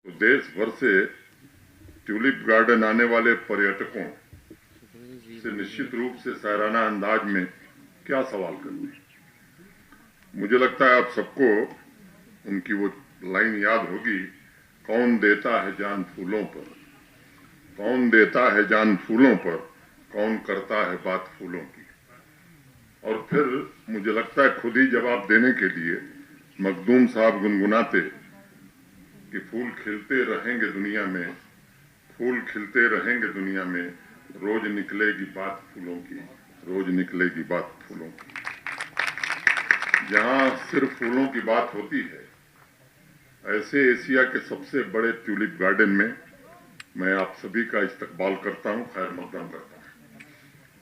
तो देश भर से ट्यूलिप गार्डन आने वाले पर्यटकों से निश्चित रूप से शायराना अंदाज में क्या सवाल करते। मुझे लगता है आप सबको उनकी वो लाइन याद होगी, कौन देता है जान फूलों पर, कौन देता है जान फूलों पर, कौन करता है बात फूलों की। और फिर मुझे लगता है खुद ही जवाब देने के लिए मखदूम साहब गुनगुनाते कि फूल खिलते रहेंगे दुनिया में, फूल खिलते रहेंगे दुनिया में, रोज निकलेगी बात फूलों की, रोज निकलेगी बात फूलों की। जहां सिर्फ फूलों की बात होती है, ऐसे एशिया के सबसे बड़े ट्यूलिप गार्डन में मैं आप सभी का इस्तकबाल करता हूं, खैर मकदम करता हूं।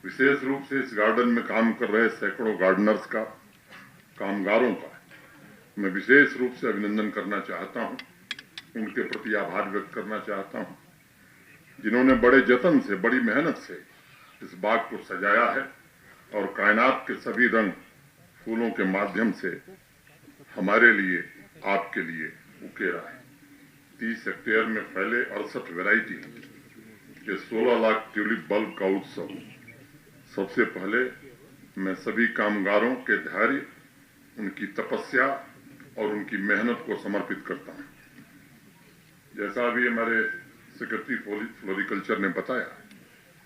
विशेष रूप से इस गार्डन में काम कर रहे सैकड़ों गार्डनर्स का, कामगारों का मैं विशेष रूप से अभिनंदन करना चाहता हूं, उनके प्रति आभार व्यक्त करना चाहता हूं, जिन्होंने बड़े जतन से, बड़ी मेहनत से इस बाग को सजाया है और कायनात के सभी रंग फूलों के माध्यम से हमारे लिए, आपके लिए उकेरा है। 30 हेक्टेयर में फैले 68 वैरायटी के 16 लाख ट्यूलिप बल्ब का उत्सव। सबसे पहले मैं सभी कामगारों के धैर्य, उनकी तपस्या और उनकी मेहनत को समर्पित करता हूं। जैसा अभी हमारे सेक्रेटरी फ्लोरिकल्चर ने बताया,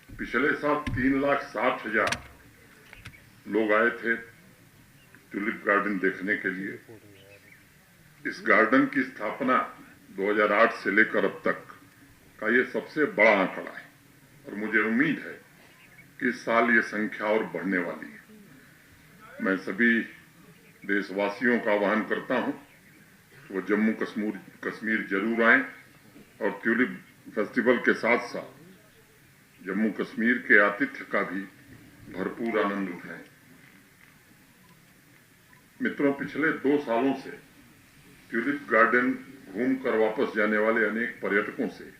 पिछले साल 3,60,000 लोग आए थे ट्यूलिप गार्डन देखने के लिए। इस गार्डन की स्थापना 2008 से लेकर अब तक का ये सबसे बड़ा आंकड़ा है और मुझे उम्मीद है कि इस साल ये संख्या और बढ़ने वाली है। मैं सभी देशवासियों का आह्वान करता हूं, वो जम्मू कश्मीर जरूर आएं और ट्यूलिप फेस्टिवल के साथ साथ जम्मू कश्मीर के आतिथ्य का भी भरपूर आनंद उठाएं। मित्रों, पिछले 2 सालों से ट्यूलिप गार्डन घूमकर वापस जाने वाले अनेक पर्यटकों से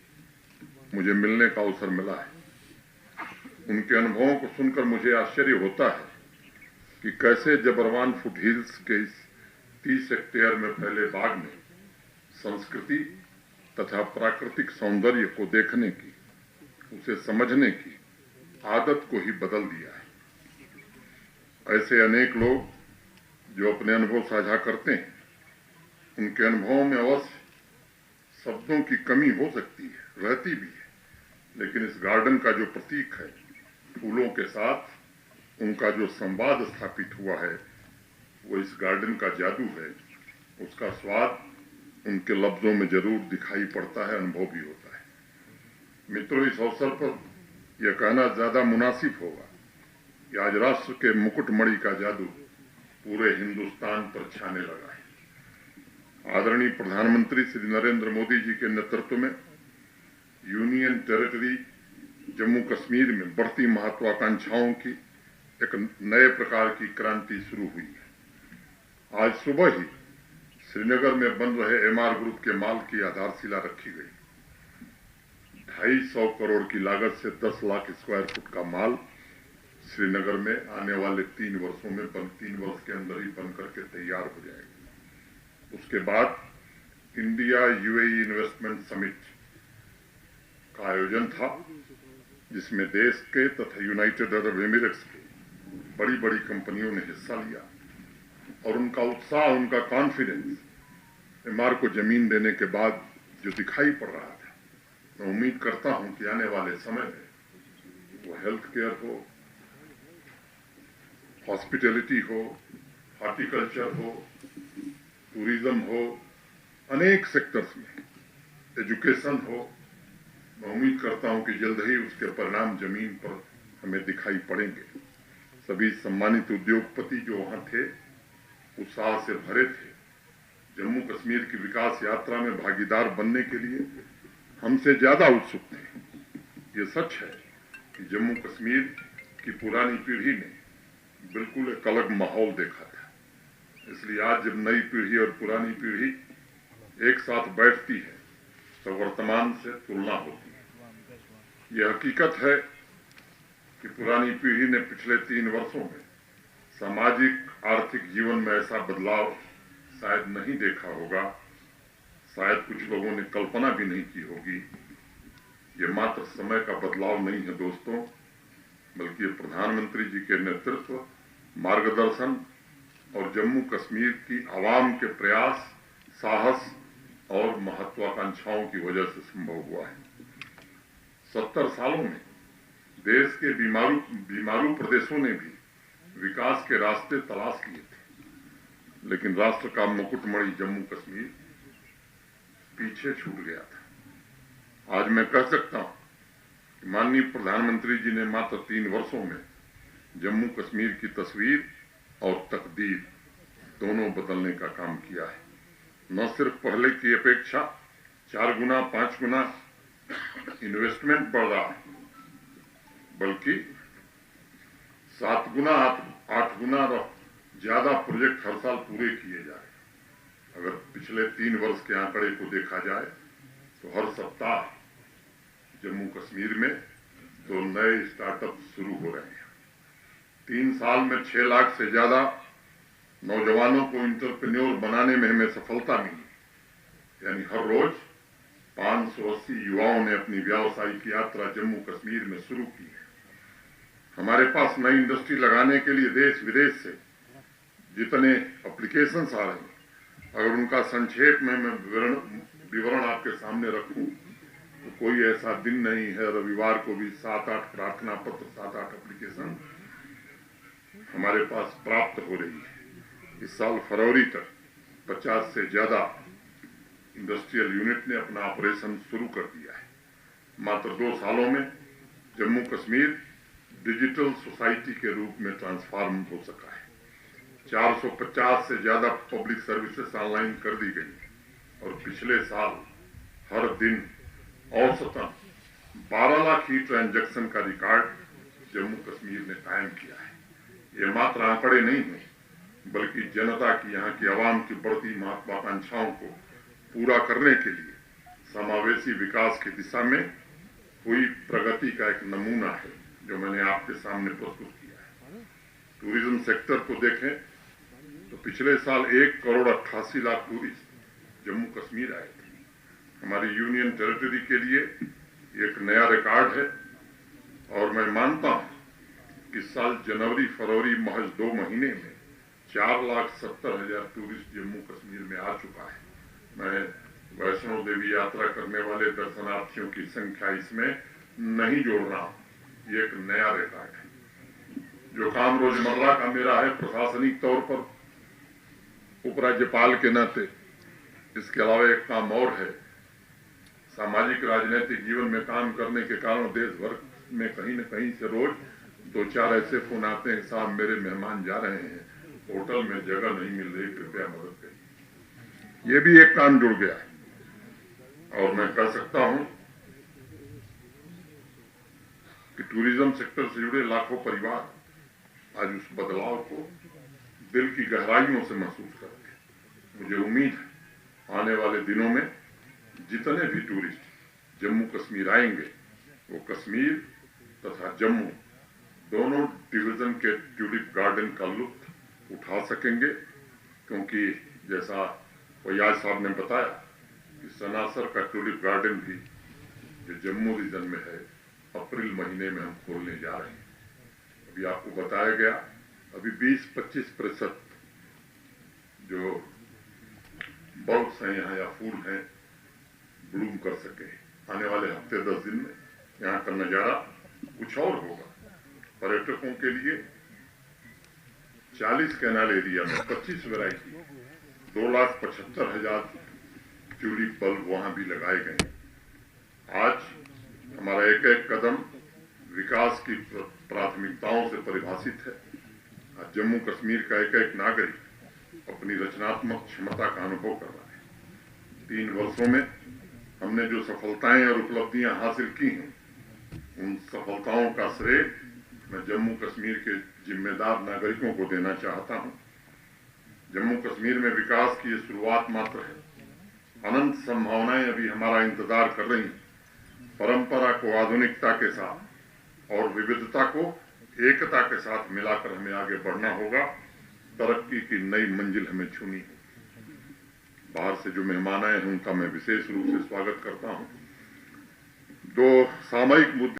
मुझे मिलने का अवसर मिला है। उनके अनुभवों को सुनकर मुझे आश्चर्य होता है कि कैसे जबरवान फुटहिल्स के इस 30 हेक्टेयर में फैले बाग में संस्कृति तथा प्राकृतिक सौंदर्य को देखने की, उसे समझने की आदत को ही बदल दिया है। ऐसे अनेक लोग जो अपने अनुभव साझा करते हैं, उनके अनुभवों में अवश्य शब्दों की कमी हो सकती है, रहती भी है, लेकिन इस गार्डन का जो प्रतीक है, फूलों के साथ उनका जो संवाद स्थापित हुआ है, वो इस गार्डन का जादू है। उसका स्वाद उनके लफ्जों में जरूर दिखाई पड़ता है, अनुभव भी होता है। मित्रों, इस अवसर पर यह कहना ज्यादा मुनासिब होगा कि आज राष्ट्र के मुकुटमणि का जादू पूरे हिंदुस्तान पर छाने लगा है। आदरणीय प्रधानमंत्री श्री नरेंद्र मोदी जी के नेतृत्व में यूनियन टेरिटरी जम्मू कश्मीर में बढ़ती महत्वाकांक्षाओं की एक नए प्रकार की क्रांति शुरू हुई है। आज सुबह ही श्रीनगर में बन रहे एमआर ग्रुप के माल की आधारशिला रखी गई। 250 करोड़ की लागत से 10 लाख स्क्वायर फुट का माल श्रीनगर में आने वाले 3 वर्षों में 3 वर्ष के अंदर ही बन करके तैयार हो जाएगा। उसके बाद इंडिया यूएई इन्वेस्टमेंट समिट का आयोजन था, जिसमें देश के तथा यूनाइटेड अरब एमिरेट्स के बड़ी बड़ी कंपनियों ने हिस्सा लिया और उनका उत्साह, उनका कॉन्फिडेंस एमआर को जमीन देने के बाद जो दिखाई पड़ रहा था, मैं उम्मीद करता हूं कि आने वाले समय में वो हेल्थ केयर हो, हॉस्पिटैलिटी हो, हॉर्टिकल्चर हो, टूरिज्म हो, अनेक सेक्टर्स में, एजुकेशन हो, मैं उम्मीद करता हूं कि जल्द ही उसके परिणाम जमीन पर हमें दिखाई पड़ेंगे। सभी सम्मानित उद्योगपति जो वहां थे, उत्साह से भरे थे। जम्मू कश्मीर की विकास यात्रा में भागीदार बनने के लिए हमसे ज्यादा उत्सुक थे। ये सच है कि जम्मू कश्मीर की पुरानी पीढ़ी ने बिल्कुल एक अलग माहौल देखा था, इसलिए आज जब नई पीढ़ी और पुरानी पीढ़ी एक साथ बैठती है तो वर्तमान से तुलना होती है। यह हकीकत है कि पुरानी पीढ़ी ने पिछले 3 वर्षों में सामाजिक आर्थिक जीवन में ऐसा बदलाव शायद नहीं देखा होगा। शायद कुछ लोगों ने कल्पना भी नहीं की होगी। ये मात्र समय का बदलाव नहीं है दोस्तों, बल्कि ये प्रधानमंत्री जी के नेतृत्व, मार्गदर्शन और जम्मू कश्मीर की आवाम के प्रयास, साहस और महत्वाकांक्षाओं की वजह से संभव हुआ है। 70 सालों में देश के बीमारू प्रदेशों ने भी विकास के रास्ते तलाश किए थे, लेकिन राष्ट्र का मुकुटमणि जम्मू कश्मीर पीछे छूट गया था। आज मैं कह सकता हूं कि माननीय प्रधानमंत्री जी ने मात्र 3 वर्षों में जम्मू कश्मीर की तस्वीर और तकदीर दोनों बदलने का काम किया है। न सिर्फ पहले की अपेक्षा 4 गुना 5 गुना इन्वेस्टमेंट बढ़ रहा है, बल्कि 7 गुना 8 गुना ज्यादा प्रोजेक्ट हर साल पूरे किए जा रहे हैं। अगर पिछले 3 वर्ष के आंकड़े को देखा जाए तो हर सप्ताह जम्मू कश्मीर में 2 नए स्टार्टअप शुरू हो रहे हैं। 3 साल में 6 लाख से ज्यादा नौजवानों को इंटरप्रेन्योर बनाने में हमें सफलता मिली। यानी हर रोज 580 युवाओं ने अपनी व्यावसायिक यात्रा जम्मू कश्मीर में शुरू की है। हमारे पास नई इंडस्ट्री लगाने के लिए देश विदेश से जितने एप्लीकेशंस आ रहे हैं, अगर उनका संक्षेप में मैं विवरण आपके सामने रखूं तो कोई ऐसा दिन नहीं है रविवार को भी 7-8 प्रार्थना पत्र, 7-8 एप्लीकेशन हमारे पास प्राप्त हो रही है। इस साल फरवरी तक 50 से ज्यादा इंडस्ट्रियल यूनिट ने अपना ऑपरेशन शुरू कर दिया है। मात्र 2 सालों में जम्मू कश्मीर डिजिटल सोसाइटी के रूप में ट्रांसफॉर्म हो सका है। 450 से ज्यादा पब्लिक सर्विसेज ऑनलाइन कर दी गई और पिछले साल हर दिन औसतन 12 लाख ही ट्रांजैक्शन का रिकॉर्ड जम्मू कश्मीर ने कायम किया है। ये मात्र आंकड़े नहीं हैं, बल्कि जनता की, यहाँ की आवाम की बढ़ती महत्वाकांक्षाओं को पूरा करने के लिए समावेशी विकास की दिशा में हुई प्रगति का एक नमूना है, जो मैंने आपके सामने प्रस्तुत किया है। टूरिज्म सेक्टर को देखें तो पिछले साल 1,88,00,000 टूरिस्ट जम्मू कश्मीर आए थे। हमारी यूनियन टेरिटरी के लिए एक नया रिकॉर्ड है और मैं मानता हूं कि इस साल जनवरी फरवरी महज 2 महीने में 4,70,000 टूरिस्ट जम्मू कश्मीर में आ चुका है। मैं वैष्णो देवी यात्रा करने वाले दर्शनार्थियों की संख्या इसमें नहीं जोड़ रहा हूं। ये एक नया रिकॉर्ड है। जो काम रोजमर्रा का मेरा है प्रशासनिक तौर पर उपराज्यपाल के नाते, इसके अलावा एक काम और है, सामाजिक राजनीतिक जीवन में काम करने के कारण देश भर में कहीं न कहीं से रोज 2-4 ऐसे फोन आते हैं, साहब मेरे मेहमान जा रहे हैं, होटल में जगह नहीं मिल रही, कृपया मदद करिए। ये भी एक काम जुड़ गया है और मैं कह सकता हूं कि टूरिज्म सेक्टर से जुड़े लाखों परिवार आज उस बदलाव को दिल की गहराइयों से महसूस करते हैं। मुझे उम्मीद है आने वाले दिनों में जितने भी टूरिस्ट जम्मू कश्मीर आएंगे वो कश्मीर तथा जम्मू दोनों डिवीजन के ट्यूलिप गार्डन का लुत्फ उठा सकेंगे, क्योंकि जैसा फैयाज साहब ने बताया कि सनासर का ट्यूलिप गार्डन भी जो जम्मू रीजन में है अप्रैल महीने में हम खोलने जा रहे हैं। अभी आपको बताया गया अभी 20-25% जो बल्ब्स हैं यहाँ या फूल हैं ब्लूम कर सके। आने वाले हफ्ते 10 दिन में यहाँ का नजारा कुछ और होगा। पर्यटकों के लिए 40 कैनाल एरिया में 25 वैरायटी 2,75,000 ट्यूलिप बल्ब वहां भी लगाए गए। आज हमारा एक एक कदम विकास की प्राथमिकताओं से परिभाषित है। आज जम्मू कश्मीर का एक एक नागरिक अपनी रचनात्मक क्षमता का अनुभव कर रहा है। 3 वर्षों में हमने जो सफलताएं और उपलब्धियां हासिल की हैं, उन सफलताओं का श्रेय मैं जम्मू कश्मीर के जिम्मेदार नागरिकों को देना चाहता हूं। जम्मू कश्मीर में विकास की ये शुरुआत मात्र है। अनंत संभावनाएं अभी हमारा इंतजार कर रही हैं। परंपरा को आधुनिकता के साथ और विविधता को एकता के साथ मिलाकर हमें आगे बढ़ना होगा। तरक्की की नई मंजिल हमें छूनी है। बाहर से जो मेहमान आए हैं उनका मैं विशेष रूप से स्वागत करता हूं। दो सामयिक मुद्दे